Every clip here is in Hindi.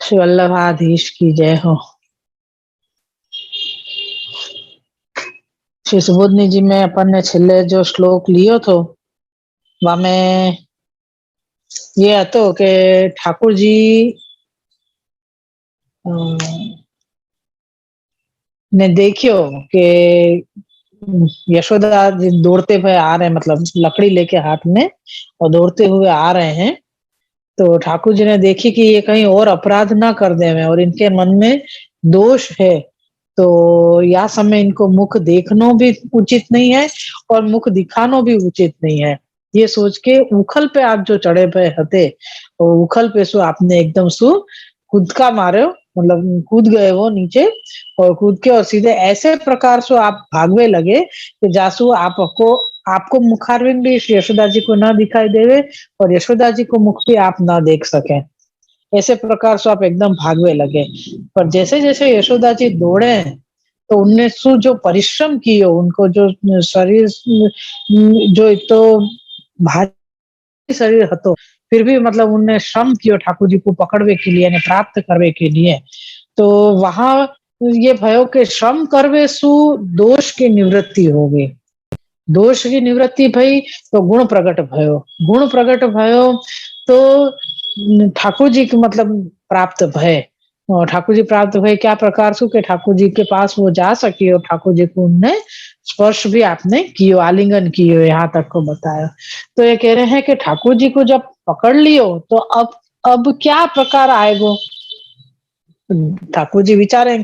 श्री वल्लभाधीश की जय हो। श्री सुबोधनी जी में अपन ने छेल्ले जो श्लोक लियो थो वामे ये हतो के ठाकुर जी ने देखियो के यशोदा जी दौड़ते हुए आ रहे हैं, मतलब लकड़ी लेके हाथ में और दौड़ते हुए आ रहे हैं। तो ठाकुर जी ने देखी कि ये कहीं और अपराध ना कर देवे और इनके मन में दोष है, तो या समय इनको मुख देखनो भी उचित नहीं है और मुख दिखानो भी उचित नहीं है। ये सोच के उखल पे आप जो चढ़े पे हते और उखल पे सु आपने एकदम सु कूदका मारो, मतलब कूद गए वो नीचे और कूद के और सीधे ऐसे प्रकार से आप भागवे लगे कि जासू आपको आपको मुखारविंद भी यशोदा जी को ना दिखाई देवे और यशोदा जी को मुख भी आप ना देख सके। ऐसे प्रकार से आप एकदम भागवे लगे। पर जैसे जैसे यशोदा जी दौड़े तो उनने सु जो परिश्रम कियो, उनको जो शरीर जो एक तो भारी शरीर हतो, फिर भी मतलब उनने श्रम कियो ठाकुर जी को पकड़वे के लिए ने प्राप्त करवे के लिए। तो वहां ये भयो के श्रम करवे सु दोष की निवृत्ति हो गई। दोष की निवृत्ति भई तो गुण प्रकट भयो, गुण प्रकट भयो तो ठाकुर जी के मतलब प्राप्त भय और ठाकुर जी प्राप्त भय क्या प्रकार से के ठाकुर जी के पास वो जा सकी और ठाकुर जी को उनने स्पर्श भी आपने कियो, आलिंगन कियो, यहाँ तक को बताया। तो ये कह रहे हैं कि ठाकुर जी को जब पकड़ लियो तो अब क्या प्रकार आएगो। ठाकुर जी विचारे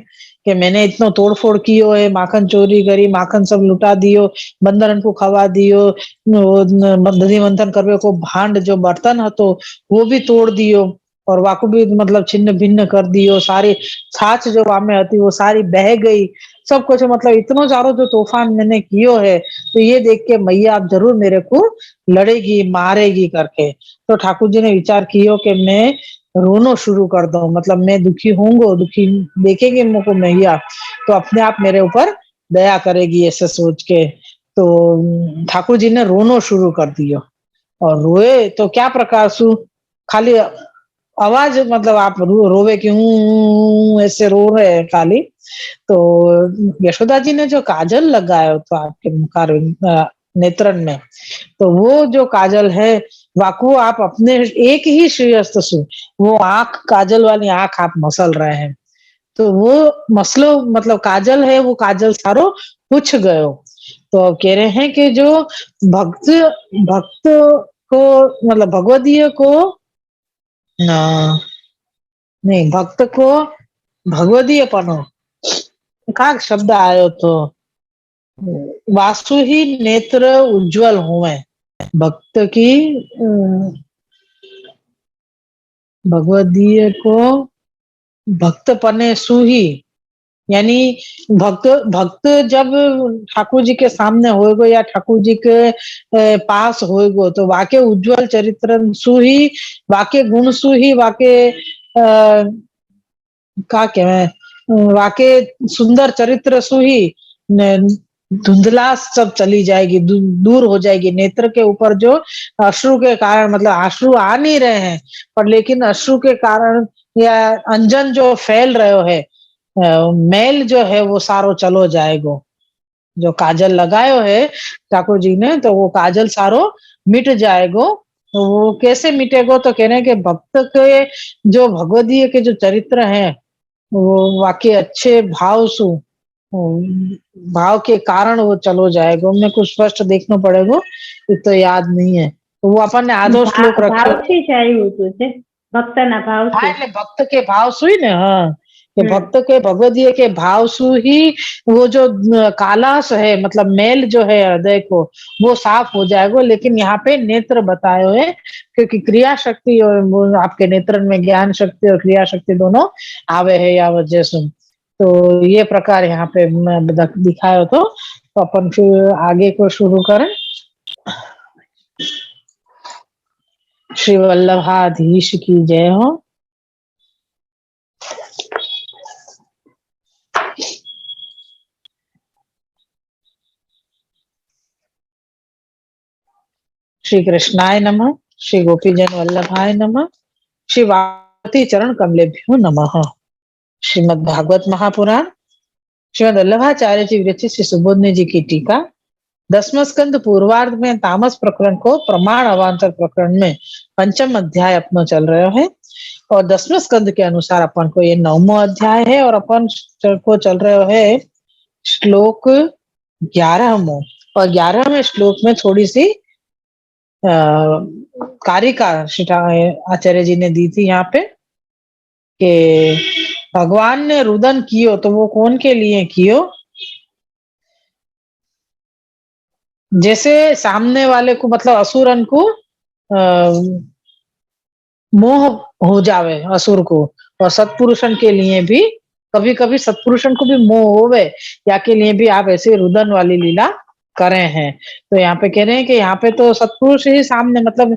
कि मैंने इतना तोड़फोड़ कियो है, माखन चोरी करी, माखन सब लुटा दियो, बंदरन को खवा दियो, दधी मंथन करवे को भांड जो बर्तन हतो वो भी तोड़ दियो और वाको भी मतलब छिन्न भिन्न कर दियो, सारी छाछ जो वामे हती वो सारी बह गई, सब कुछ मतलब इतना सारो जो तूफान मैंने कियो है, तो ये देख के मैया आप जरूर मेरे को लड़ेगी मारेगी करके। तो ठाकुर जी ने विचार कियो कि मैं रोनो शुरू कर दो, मतलब मैं दुखी होऊंगा, दुखी देखेंगे मुझको मैया तो अपने आप मेरे ऊपर दया करेगी, ऐसे सोच के तो ठाकुर जी ने रोनो शुरू कर दियो और रोए तो क्या प्रकार सु खाली आवाज, मतलब आप रोवे कि ऐसे रो रहे हैं खाली। तो यशोदा जी ने जो काजल लगाया तो आपके मुखार नेत्रन में, तो वो जो काजल है वाकू आप अपने एक ही श्रेयस्थ सु वो आंख, काजल वाली आंख आप मसल रहे हैं, तो वो मसलो मतलब काजल है वो काजल सारो पुछ गयो। तो अब कह रहे हैं कि जो भक्त भक्त को मतलब भगवदीय को नहीं भक्त को भगवदीय पनो का शब्द आयो तो वासु ही नेत्र उज्जवल हुए भक्त की भगवदीय को भक्त पने सुही, यानी भक्त भक्त जब ठाकुर जी के सामने होएगो या ठाकुर जी के पास होएगो तो वाके उज्जवल चरित्र सुही, वाके गुण सुही, वाके का कहवे वाके सुंदर चरित्र सुही धुंधला सब चली जाएगी, दूर हो जाएगी। नेत्र के ऊपर जो अश्रु के कारण, मतलब अश्रु आ नहीं रहे हैं पर लेकिन अश्रु के कारण या अंजन जो फैल रहे है, मैल जो है वो सारो चलो जाएगो। जो काजल लगायो है ठाकुर जी ने तो वो काजल सारो मिट जाएगो। तो वो कैसे मिटेगो तो कह रहे हैं कि भक्त के जो भगवदीय के जो चरित्र हैं वो वाकई अच्छे भाव सु भाव के कारण वो चलो जाएगा। हमने कुछ स्पष्ट देखना पड़ेगा, ये तो याद नहीं है। तो वो अपन ने आधो श्लोक रखो भक्त ना भाव हाँ, भक्त के भाव सुई ने हाँ कि भक्त के भगवदीय के भाव सु ही वो जो कालास है, मतलब मेल जो है हृदय को वो साफ हो जाएगा। लेकिन यहाँ पे नेत्र बताए हुए क्योंकि क्रिया शक्ति और वो आपके नेत्र में ज्ञान शक्ति और क्रिया शक्ति दोनों आवे है या वजह सुन, तो ये प्रकार यहाँ पे दिखाया तो अपन फिर आगे को शुरू करें। श्री वल्लभाधीश की जय हो। श्री कृष्णाय नमः, श्री गोपीजन वल्लभाय नमः, श्री चरण कमलेभ्यो नमः। श्रीमद् भागवत महापुराण श्रीमद वल्लभाचार्य जी विरचित श्री सुबोधनी जी की टीका 10वां स्कंद पूर्वार्ध में तामस प्रकरण को प्रमाण अवांतर प्रकरण में पंचम अध्याय अपनो चल रहे है और 10वें स्कंद के अनुसार अपन को ये 9वां अध्याय है और अपन को चल रहे है श्लोक 11वां और 11वें श्लोक में थोड़ी सी कारिका आचार्य जी ने दी थी यहाँ पे कि भगवान ने रुदन कियो तो वो कौन के लिए कियो, जैसे सामने वाले को मतलब असुरन को मोह हो जावे असुर को, और सत्पुरुषन के लिए भी कभी कभी सत्पुरुषन को भी मोह होवे या के लिए भी आप ऐसे रुदन वाली लीला करे हैं। तो यहाँ पे कह रहे हैं कि यहाँ पे तो सत्पुरुष ही सामने मतलब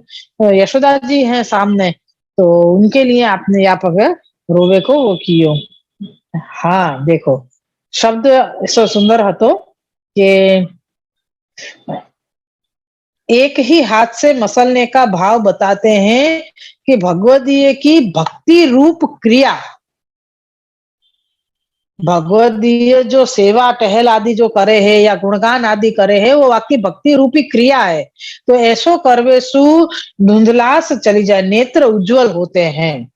यशोदा जी हैं सामने, तो उनके लिए आपने यहाँ पर रोवे को वो कियो। हाँ देखो शब्द ऐसा सुंदर हतो कि एक ही हाथ से मसलने का भाव बताते हैं कि भगवदीय की भक्ति रूप क्रिया, भगवदीय जो सेवा टहल आदि जो करे है या गुणगान आदि करे है वो वाकई भक्ति रूपी क्रिया है। तो ऐसो करवे सु धुंधलास चली जाए, नेत्र उज्जवल होते हैं,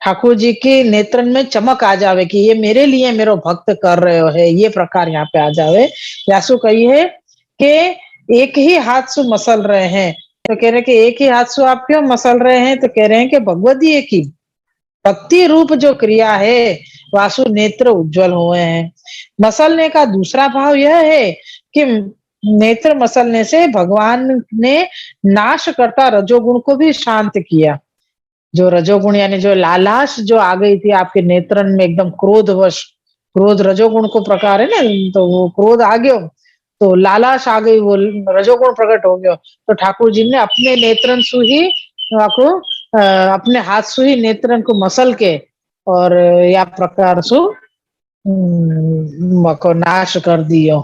ठाकुर जी के नेत्रन में चमक आ जावे कि ये मेरे लिए मेरो भक्त कर रहे हो है, ये प्रकार यहाँ पे आ जावे। यासु कही है कि एक ही हाथ से मसल रहे हैं, तो कह रहे कि एक ही हाथ से आप क्यों मसल रहे हैं, तो कह रहे हैं कि भगवदीय की भक्ति रूप जो क्रिया है वासु नेत्र उज्जवल हुए हैं। मसलने का दूसरा भाव यह है कि नेत्र मसलने से भगवान ने नाश करता रजोगुण को भी शांत किया। जो रजोगुण यानी जो लालाश जो आ गई थी आपके नेत्रन में एकदम क्रोधवश, क्रोध रजोगुण को प्रकार है ना, तो वो क्रोध आ गयो तो लालाश आ गई, वो रजोगुण प्रकट हो गयो। तो ठाकुर जी ने अपने नेत्रन सु ही को अपने हाथ से ही नेत्रन को मसल के और या प्रकार सु को नाश कर दियो।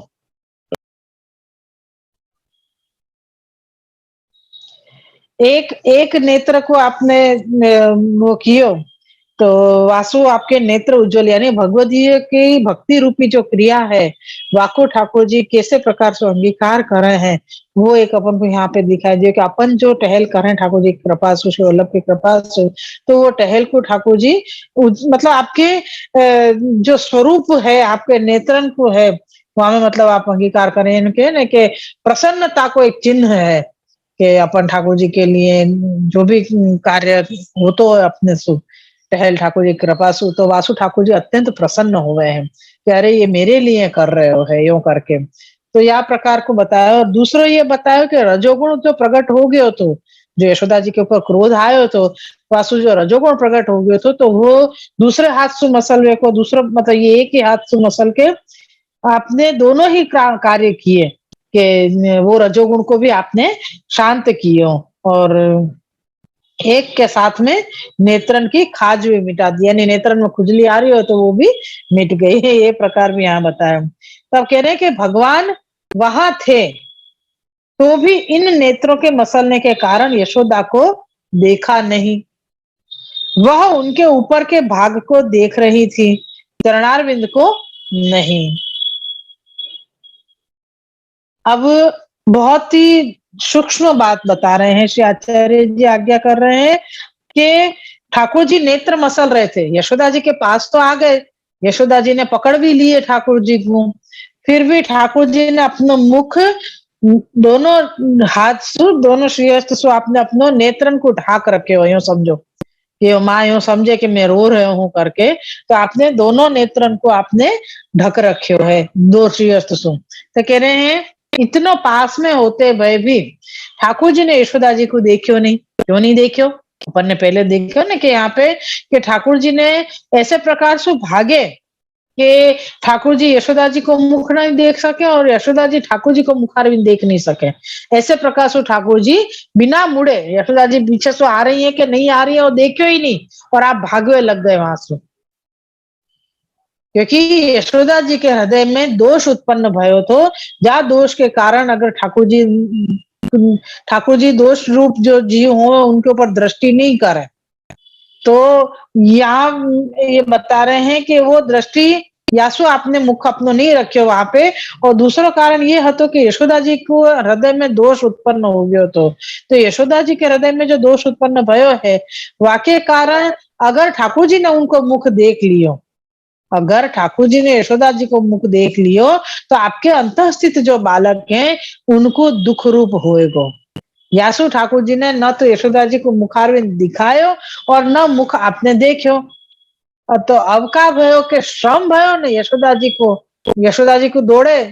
एक एक नेत्र को आपने वो कियो तो वासु आपके नेत्र उज्जवल, यानी भगवदीय की भक्ति रूपी जो क्रिया है वाको ठाकुर जी कैसे प्रकार से अंगीकार कर रहे हैं वो एक अपन को यहाँ पे दिखाई दिए कि अपन जो टहल कर रहे हैं ठाकुर जी की कृपा से, श्री वल्लभ की कृपा से, तो वो टहल को ठाकुर जी मतलब आपके जो स्वरूप है आपके नेत्रन को है वहां में मतलब आप अंगीकार करें इनके न के प्रसन्नता को एक चिन्ह है कि अपन ठाकुर जी के लिए जो भी कार्य हो तो अपने सु टहल ठाकुर जी कृपा सु, तो वासु ठाकुर जी अत्यंत प्रसन्न हो गए हैं कि अरे ये मेरे लिए कर रहे हो है यो करके। तो यह प्रकार को बताया। और दूसरा ये बताया कि रजोगुण जो प्रकट हो गयो तो जो यशोदा जी के ऊपर क्रोध आयो तो वासु जो रजोगुण प्रकट हो गयो तो वो दूसरे हाथ से मसल को दूसरा मतलब ये एक ही हाथ से मसल के आपने दोनों ही कार्य किए कि वो रजोगुण को भी आपने शांत कियो और एक के साथ में नेत्रन की खाज भी मिटा दी, यानी नेत्रन में खुजली आ रही हो तो वो भी मिट गई है, ये प्रकार भी यहाँ बताया। तो अब कह रहे हैं कि भगवान वहां थे तो भी इन नेत्रों के मसलने के कारण यशोदा को देखा नहीं, वह उनके ऊपर के भाग को देख रही थी, चरणारविंद को नहीं। अब बहुत ही सूक्ष्म बात बता रहे हैं श्री आचार्य जी, आज्ञा कर रहे हैं कि ठाकुर जी नेत्र मसल रहे थे, यशोदा जी के पास तो आ गए, यशोदा जी ने पकड़ भी लिए ठाकुर जी को, फिर भी ठाकुर जी ने अपना मुख दोनों हाथ से दोनों श्रीहस्त से आपने अपनो नेत्रन को ढाक रखे हो, यूं समझो कि माँ यूं समझे कि मैं रो रहा हूं करके, तो आपने दोनों नेत्रन को आपने ढक रखे हो है दो श्रीहस्त से। तो कह रहे हैं इतना पास में होते भय भी ठाकुर जी ने यशोदा जी को देखियो नहीं, क्यों नहीं देखियो? अपन ने पहले देखियो ना कि यहाँ पे कि ठाकुर जी ने ऐसे प्रकार से भागे कि ठाकुर जी यशोदा जी को मुख नहीं देख सके और यशोदा जी ठाकुर जी को मुखारविंद देख नहीं सके। ऐसे प्रकार से ठाकुर जी बिना मुड़े यशोदा जी पीछे से आ रही है कि नहीं आ रही है और देखियो ही नहीं और आप भागवे लग गए वहां से, क्योंकि यशोदा जी के हृदय में दोष उत्पन्न भयो तो जा दोष के कारण अगर ठाकुर जी दोष रूप जो जीव हो उनके ऊपर दृष्टि नहीं करे तो यहाँ ये बता रहे हैं कि वो दृष्टि यासु आपने मुख अपनो नहीं रखियो वहां पे। और दूसरा कारण ये हतो कि यशोदा जी को हृदय में दोष उत्पन्न हो गयो तो यशोदा जी के हृदय में जो दोष उत्पन्न भयो है वाके कारण अगर ठाकुर जी ने उनको मुख देख लियो, अगर ठाकुर जी ने यशोदा जी को मुख देख लियो तो आपके अंतःस्थित जो बालक हैं उनको दुख रूप होएगो। यासु ठाकुर जी ने न तो यशोदा जी को मुखारविंद दिखायो और न मुख आपने देखो। तो अब का भयो के श्रम भयो ने यशोदा जी को दौड़े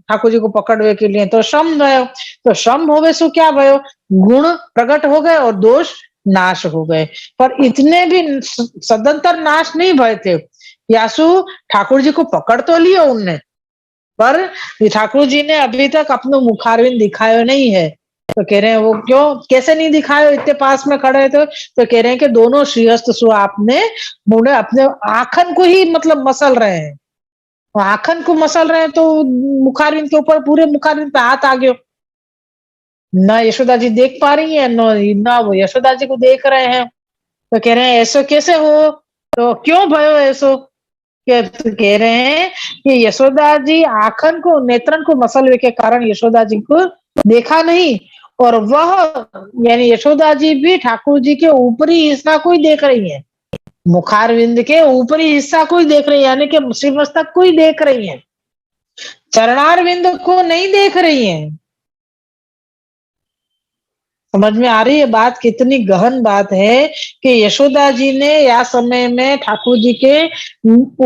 ठाकुर जी को पकड़वे के लिए तो श्रम भयो। तो श्रम होवे सो क्या भयो, गुण प्रकट हो गए और दोष नाश हो गए। पर इतने भी सदंतर नाश नहीं भय थे। यासु ठाकुर जी को पकड़ तो लियो उनने, पर ठाकुर जी ने अभी तक अपनो मुखारविंद दिखायो नहीं है। तो कह रहे हैं वो क्यों कैसे नहीं दिखायो, इतने पास में खड़े थे। तो कह रहे हैं कि दोनों श्रीहस्त सु आपने मुड़े अपने आखन को ही मतलब मसल रहे हैं, आखन को मसल रहे हैं तो मुखारविंद के ऊपर पूरे मुखारविंद पे हाथ आ गयो। न यशोदा जी देख पा रही है न वो यशोदा जी को देख रहे हैं। तो कह रहे हैं ऐसो कैसे हो, तो क्यों भयो ऐसो, कह रहे हैं कि यशोदा जी आखन को नेत्रन को मसलवे के कारण यशोदा जी को देखा नहीं, और वह यानी यशोदा जी भी ठाकुर जी के ऊपरी हिस्सा को ही देख रही है, मुखारविंद के ऊपरी हिस्सा को ही देख रही है, यानी कि श्रीमस्तक को ही देख रही है, चरणारविंद को नहीं देख रही है। समझ में आ रही है बात, कितनी गहन बात है कि यशोदा जी ने या समय में ठाकुर जी के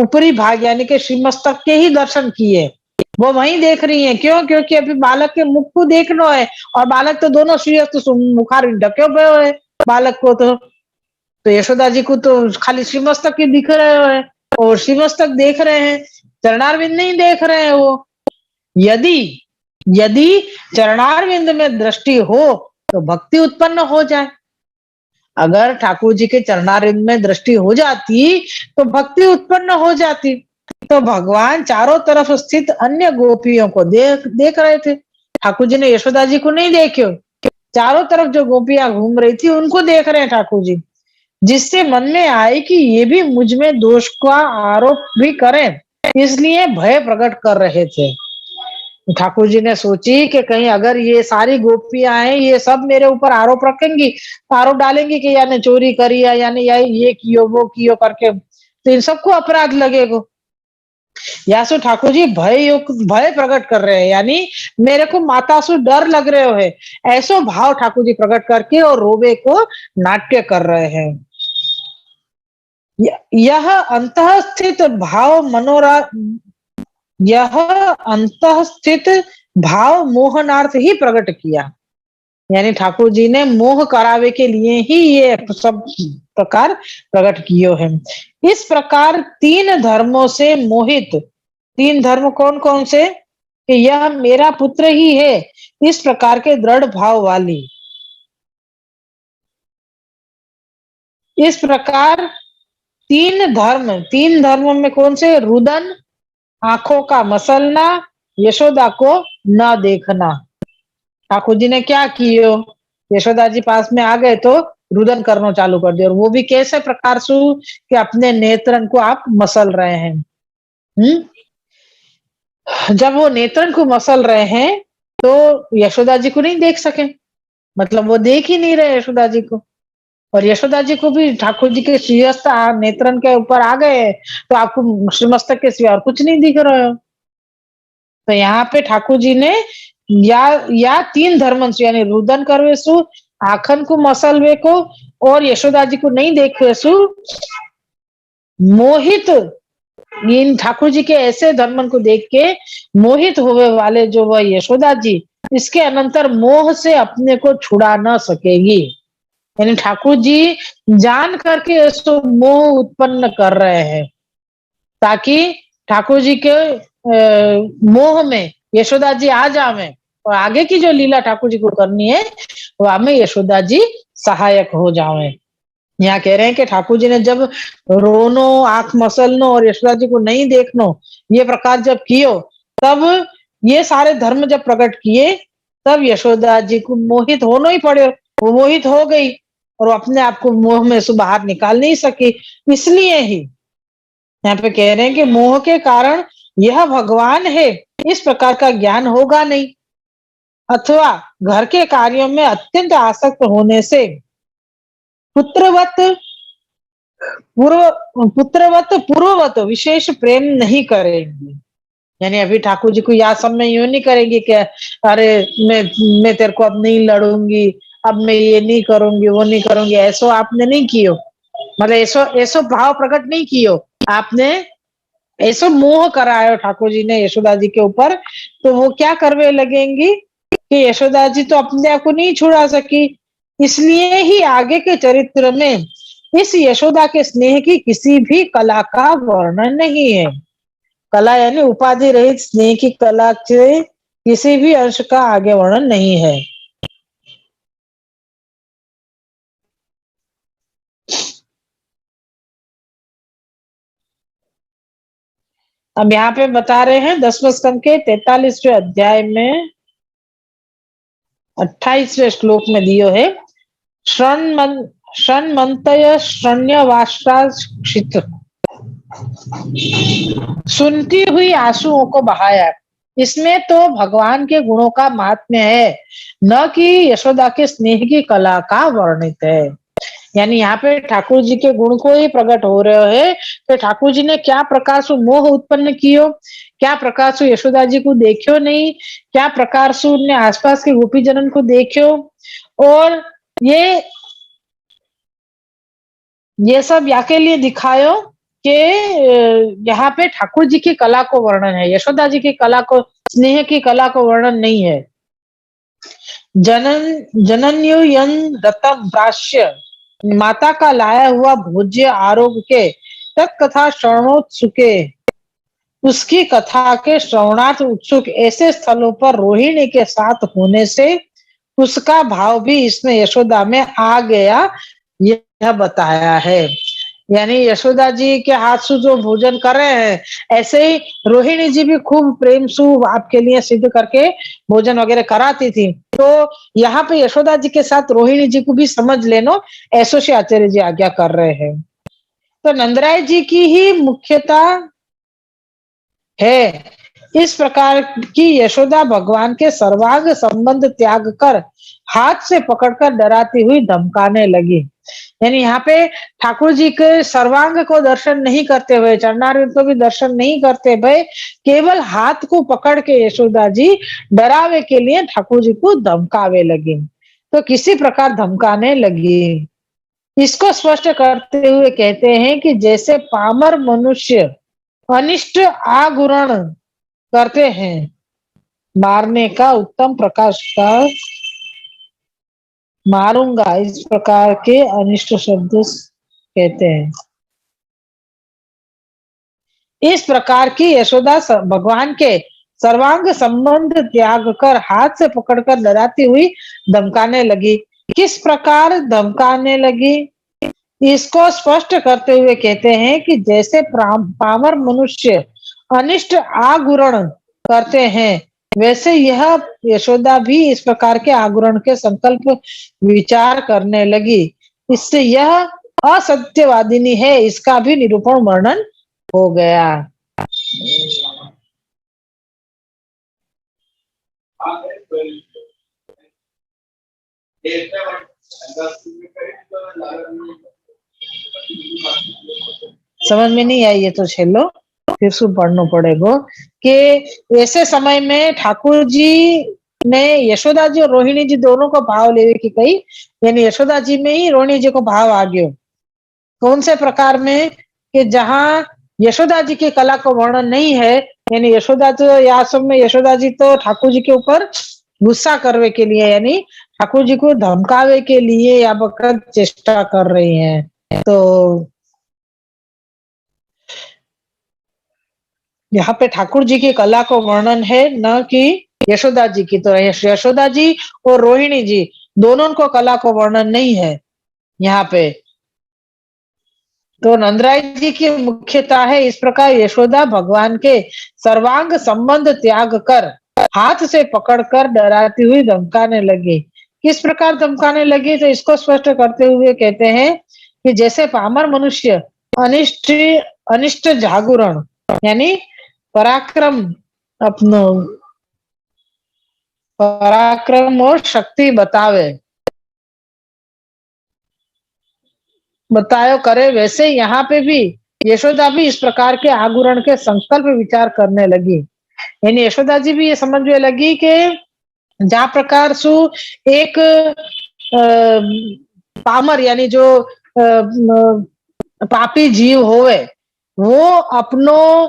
ऊपरी भाग यानी कि श्रीमस्तक के ही दर्शन किए, वो वहीं देख रही है। क्यों, क्योंकि अभी बालक के मुख को देखना है और बालक तो दोनों श्रीहस्त मुखार ढके हुए है बालक को। तो यशोदा जी को तो खाली श्रीमस्तक ही दिख रहे हैं और श्रीमस्तक देख रहे हैं, चरणारविंद नहीं देख रहे हैं वो। यदि यदि चरणारविंद में दृष्टि हो तो भक्ति उत्पन्न हो जाए। अगर ठाकुर जी के चरणारविंद में दृष्टि हो जाती तो भक्ति उत्पन्न हो जाती। तो भगवान चारों तरफ स्थित अन्य गोपियों को देख रहे थे, ठाकुर जी ने यशोदा जी को नहीं देखे। चारों तरफ जो गोपियां घूम रही थी उनको देख रहे हैं ठाकुर जी, जिससे मन में आए कि ये भी मुझ में दोष का आरोप भी करें, इसलिए भय प्रकट कर रहे थे। ठाकुर जी ने सोची कि कहीं अगर ये सारी गोपियां हैं ये सब मेरे ऊपर आरोप रखेंगी, आरोप डालेंगी कि यानी चोरी करी है यानी ये कियो वो कियो करके, तो इन सबको अपराध लगेगा। यासु ठाकुर जी भय प्रकट कर रहे हैं, यानी मेरे को मातासु डर लग रहे हो है, ऐसो भाव ठाकुर जी प्रकट करके और रोवे को नाट्य कर रहे हैं। यह अंतःस्थित भाव यह अंतःस्थित भाव मोहनार्थ ही प्रकट किया, यानी ठाकुर जी ने मोह करावे के लिए ही ये सब प्रकार प्रकट कियो है। इस प्रकार तीन धर्मों से मोहित, तीन धर्म कौन कौन से, कि यह मेरा पुत्र ही है, इस प्रकार के दृढ़ भाव वाली। इस प्रकार तीन धर्म में कौन से, रुदन आंखों का मसलना, यशोदा को न देखना। ठाकुर जी ने क्या कियो, यशोदा जी पास में आ गए तो रुदन करना चालू कर दिया, और वो भी कैसे प्रकार से कि अपने नेत्रन को आप मसल रहे हैं। जब वो नेत्रन को मसल रहे हैं तो यशोदा जी को नहीं देख सके, मतलब वो देख ही नहीं रहे यशोदा जी को, और यशोदा जी को भी ठाकुर जी के श्रीहस्त नेत्रन के ऊपर आ गए तो आपको श्रीमस्तक के सिवा और कुछ नहीं दिख रहा हो। तो यहाँ पे ठाकुर जी ने या तीन धर्मंश यानी रुदन करवे सु, आखन को मसलवे को, और यशोदा जी को नहीं देखे सु मोहित, इन ठाकुर जी के ऐसे धर्मन को देख के मोहित होने वाले जो वह यशोदा जी, इसके अनंतर मोह से अपने को छुड़ा न सकेगी। यानी ठाकुर जी जान करके ऐसो मोह उत्पन्न कर रहे हैं ताकि ठाकुर जी के मोह में यशोदा जी आ जावे, और आगे की जो लीला ठाकुर जी को करनी है वो हमें यशोदा जी सहायक हो जावे। यहाँ कह रहे हैं कि ठाकुर जी ने जब रोनो, आंख मसलनो और यशोदा जी को नहीं देखनो ये प्रकार जब कियो, तब ये सारे धर्म जब प्रकट किए तब यशोदा जी को मोहित होना ही पड़े, वो मोहित हो गई। और वो अपने आप को मोह में से बाहर निकाल नहीं सकी। इसलिए ही यहाँ पे कह रहे हैं कि मोह के कारण यह भगवान है इस प्रकार का ज्ञान होगा नहीं, अथवा घर के कार्यों में अत्यंत आसक्त होने से पुत्रवत पूर्ववत विशेष प्रेम नहीं करेंगे। यानी अभी ठाकुर जी को याद सब में यूं नहीं करेंगे कि अरे मैं तेरे को अब नहीं लड़ूंगी, अब मैं ये नहीं करूंगी, वो नहीं करूंगी, ऐसो आपने नहीं कियो। मतलब ऐसो ऐसो भाव प्रकट नहीं कियो आपने, ऐसो मोह करायो ठाकुर जी ने यशोदा जी के ऊपर। तो वो क्या करवे लगेंगी कि यशोदा जी तो अपने आप को नहीं छुड़ा सकी, इसलिए ही आगे के चरित्र में इस यशोदा के स्नेह की किसी भी कला का वर्णन नहीं है। कला यानी उपाधि रहित स्नेह की कला के किसी भी अंश का आगे वर्णन नहीं है। अब यहाँ पे बता रहे हैं 10वें स्कंद के 43वें अध्याय में 28वें श्लोक में दियो है, षण्मन्तय शरण्यवाश्राक्षित, सुनती हुई आंसुओं को बहाया। इसमें तो भगवान के गुणों का महात्म्य है, न कि यशोदा के स्नेह की कला का वर्णित है। यानी यहाँ पे ठाकुर जी के गुण को ही प्रकट हो रहे है कि ठाकुर जी ने क्या प्रकार से मोह उत्पन्न कियो, क्या प्रकार से यशोदा जी को देखियो नहीं, क्या प्रकार से उनने आसपास के गोपी जनन को देखियो, और ये सब या के लिए दिखायो कि यहाँ पे ठाकुर जी की कला को वर्णन है, यशोदा जी की कला को, स्नेह की कला को वर्णन नहीं है। जनन्युयन रतम प्राश्य, माता का लाया हुआ भोज्य आरोग्य के तत्कथा श्रवणोत्सुके, उसकी कथा के श्रवणार्थ उत्सुक ऐसे स्थलों पर रोहिणी के साथ होने से उसका भाव भी इसमें यशोदा में आ गया, यह बताया है। यानी यशोदा जी के हाथ से जो भोजन कर रहे हैं, ऐसे ही रोहिणी जी भी खूब प्रेम से आपके लिए सिद्ध करके भोजन वगैरह कराती थी। तो यहाँ पे यशोदा जी के साथ रोहिणी जी को भी समझ लेनो, ऐसो से आचार्य जी आज्ञा कर रहे हैं। तो नंदराय जी की ही मुख्यता है। इस प्रकार की यशोदा भगवान के सर्वांग संबंध त्याग कर हाथ से पकड़कर डराती हुई धमकाने लगी। यानी यहाँ पे ठाकुर जी के सर्वांग को दर्शन नहीं करते हुए, चरणारविंद को भी दर्शन नहीं करते हुए, केवल हाथ को पकड़ के यशोदा जी डरावे के लिए ठाकुर जी को धमकावे लगी। तो किसी प्रकार धमकाने लगी, इसको स्पष्ट करते हुए कहते हैं कि जैसे पामर मनुष्य अनिष्ट आगुरण करते हैं, मारने का उत्तम प्रकाश का मारूंगा, इस प्रकार के अनिष्ट शब्द कहते हैं। इस प्रकार की यशोदा भगवान के सर्वांग संबंध त्याग कर हाथ से पकड़कर डराती हुई धमकाने लगी। किस प्रकार धमकाने लगी, इसको स्पष्ट करते हुए कहते हैं कि जैसे पामर मनुष्य अनिष्ट आगुरण करते हैं, वैसे यह यशोदा भी इस प्रकार के आगुरण के संकल्प विचार करने लगी। इससे यह असत्यवादिनी है, इसका भी निरूपण वर्णन हो गया। समझ में नहीं आई ये तो छेलो, फिर से पढ़ना पड़ेगा कि ऐसे समय में ठाकुर जी ने यशोदा जी और रोहिणी जी दोनों को भाव लेवे की कही। यानी यशोदा जी में ही रोहिणी जी को भाव आ गयो। कौन से प्रकार में कि जहां यशोदा जी की कला को वर्णन नहीं है, यानी यशोदा तो या सब में यशोदा जी तो ठाकुर जी के ऊपर गुस्सा करवे के लिए, यानी ठाकुर जी को धमकावे के लिए या बकत चेष्टा कर रही हैं। तो यहाँ पे ठाकुर जी की कला को वर्णन है, न कि यशोदा जी की। तो यशोदा जी और रोहिणी जी दोनों को कला को वर्णन नहीं है यहाँ पे। तो नंदराय जी की मुख्यता है। इस प्रकार यशोदा भगवान के सर्वांग संबंध त्याग कर हाथ से पकड़कर डराती हुई धमकाने लगी। किस प्रकार धमकाने लगी, तो इसको स्पष्ट करते हुए कहते हैं कि जैसे पामर मनुष्य अनिष्ट अनिष्ट जागरण यानी पराक्रम अपनो पराक्रम और शक्ति बतायो करे, वैसे यहाँ पे भी यशोदा भी इस प्रकार के आगुरण के संकल्प विचार करने लगी। यानी यशोदा जी भी ये समझने लगी कि जहाँ प्रकार सु एक पामर यानी जो पापी जीव होवे वो अपनो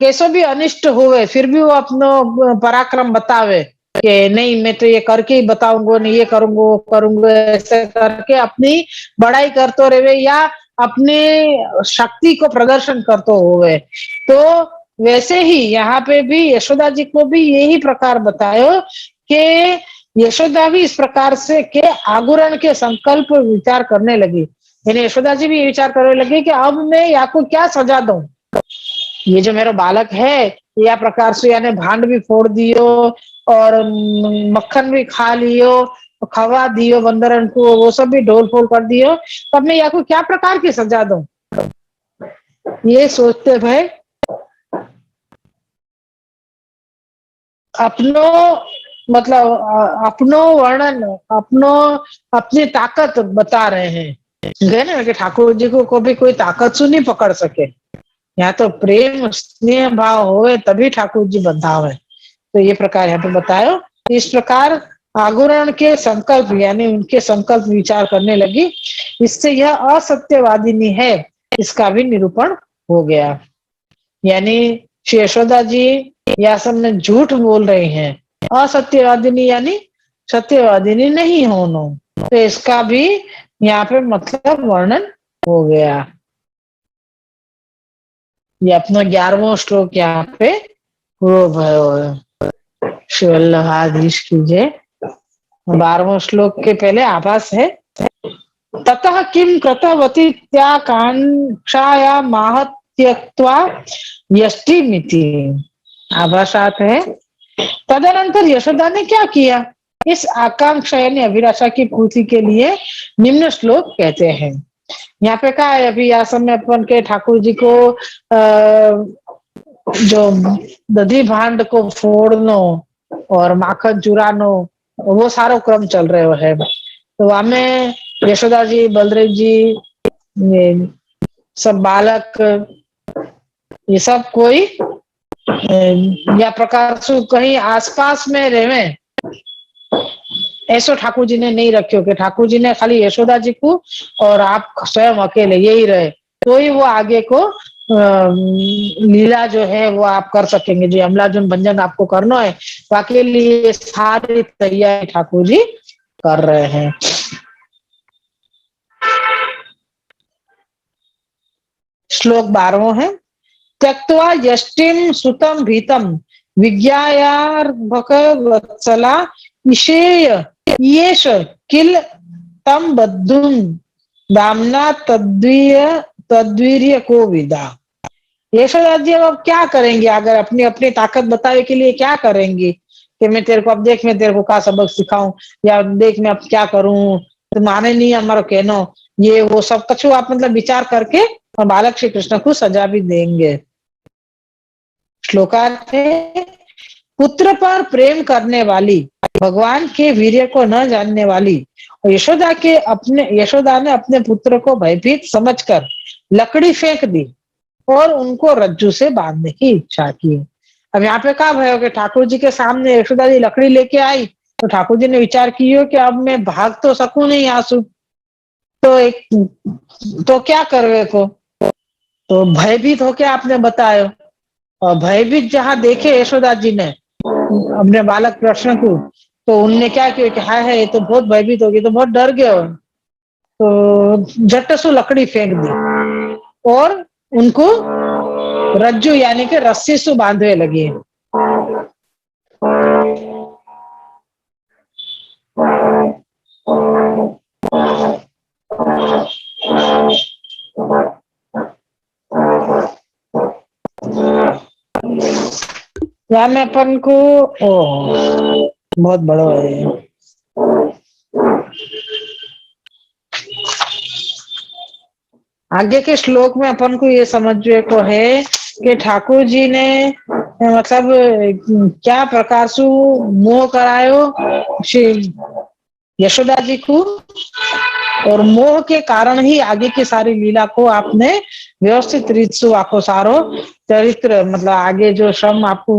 कैसो भी अनिष्ट होवे फिर भी वो अपनो पराक्रम बतावे कि नहीं मैं तो ये करके ही बताऊंगा, नहीं ये करूंगा वो करूंगा, ऐसे करके अपनी बड़ाई करते रहे या अपने शक्ति को प्रदर्शन करते हुए। तो वैसे ही यहाँ पे भी यशोदा जी को भी यही प्रकार बतायो कि यशोदा भी इस प्रकार से के आगुरण के संकल्प विचार करने लगी। यानी यशोदा जी भी ये विचार करने लगी कि अब मैं या को क्या सजा दूं, ये जो मेरा बालक है या प्रकार से यानी भांड भी फोड़ दियो और मक्खन भी खा लियो, खवा दियो बंदरन को, वो सब भी ढोल फोल कर दियो, तब मैं या को क्या प्रकार की सजा दूं। ये सोचते भाई अपनो मतलब अपनो वर्णन अपनो अपनी ताकत बता रहे हैं गए ना कि ठाकुर जी को भी कोई ताकत से नहीं पकड़ सके। यहाँ तो प्रेम स्नेह भाव होवे तभी ठाकुर जी बंधावे। तो ये प्रकार यहाँ पे बतायो। इस प्रकार आगुरण के संकल्प यानी उनके संकल्प विचार करने लगी, इससे यह असत्यवादिनी है इसका भी निरूपण हो गया। यानी श्री यशोदा जी या सब में झूठ बोल रहे हैं, असत्यवादिनी यानी सत्यवादिनी नहीं होनो, तो इसका भी यहाँ पे मतलब वर्णन हो गया। ये अपना 11वां श्लोक यहाँ पे पूरा भयो है। श्री वल्लभाधीश कीजिए। 12वां श्लोक के पहले आभास है, ततः किम कृतवती त्याकांक्षाया महत्यक्त्वा यष्टिमिति। आभासात है तदनंतर यशोदा ने क्या किया, इस आकांक्षा यानी अभिलाषा की पूर्ति के लिए निम्न श्लोक कहते हैं। यहाँ पे क्या है, अभी यह समय अपन के ठाकुर जी को जो दधी भांड को फोड़नो और माखन चुरानो वो सारो क्रम चल रहे है। तो हमें यशोदा जी बलदेव जी सब बालक ये सब कोई या प्रकार से कहीं आसपास में रहे, ऐसो ठाकुर जी ने नहीं रखियो कि ठाकुर जी ने खाली यशोदा जी को और आप स्वयं अकेले यही रहे, तो ही वो आगे को लीला जो है वो आप कर सकेंगे। जो अमलाजुन भंजन आपको करना है बाकी लिए सारी तैयारी ठाकुर जी कर रहे हैं। श्लोक 12वां है, त्यक्त्वा यष्टिम सुतम भीतम विज्ञायार्भक वत्सला ईशेय येष किल तम बद्धुम दामना तद्वीर्य को विदा। यशोदा जी अब क्या करेंगे, अगर अपनी अपनी ताकत बताने के लिए क्या करेंगी कि मैं तेरे को अब देख मैं तेरे को क्या सबक सिखाऊं या देख मैं अब क्या करूं, तो माने नहीं हमारा कहनो, ये वो सब कछु आप मतलब विचार करके और बालक श्री कृष्ण को सजा भी देंगे। श्लोकार्थ है, पुत्र पर प्रेम करने वाली भगवान के वीर्य को न जानने वाली और यशोदा ने अपने पुत्र को भयभीत समझकर लकड़ी फेंक दी और उनको रज्जू से बांधने की इच्छा की। अब यहाँ पे क्या भयो कि ठाकुर जी के सामने यशोदा जी लकड़ी लेके आई तो ठाकुर जी ने विचार किया कि अब मैं भाग तो सकूं नहीं आंसू, तो क्या करवे को, तो भयभीत होके आपने बतायो। और भयभीत जहां देखे यशोदा जी ने अपने बालक कृष्ण को, तो उनने क्या किया कि हाय हाय ये तो बहुत भयभीत हो गई, तो बहुत डर गए, तो झट से लकड़ी फेंक दी और उनको रज्जू यानी कि रस्सी से बांधने लगी। यहाँ में अपन को बहुत बड़ा है आगे के श्लोक में अपन को ये समझने को है कि ठाकुर जी ने मतलब क्या प्रकार से मोह करायो श्री यशोदा जी को, और मोह के कारण ही आगे की सारी लीला को आपने व्यवस्थित रीत से आपको सारो चरित्र मतलब आगे जो श्रम आपको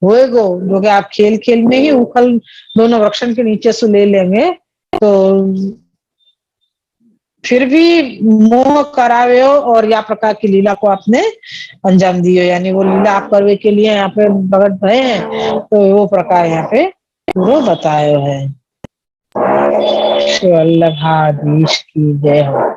होएगो, जो कि आप खेल खेल में ही उखल दोनों वृक्षण के नीचे से ले लेंगे, तो फिर भी मोह करावे हो और या प्रकार की लीला को आपने अंजाम दियो, यानी वो लीला आप करवे के लिए यहाँ पे भगत भय हैं, तो वो प्रकार यहाँ पे पूरा बतायो है। श्री वल्लभाधीश की जय हो।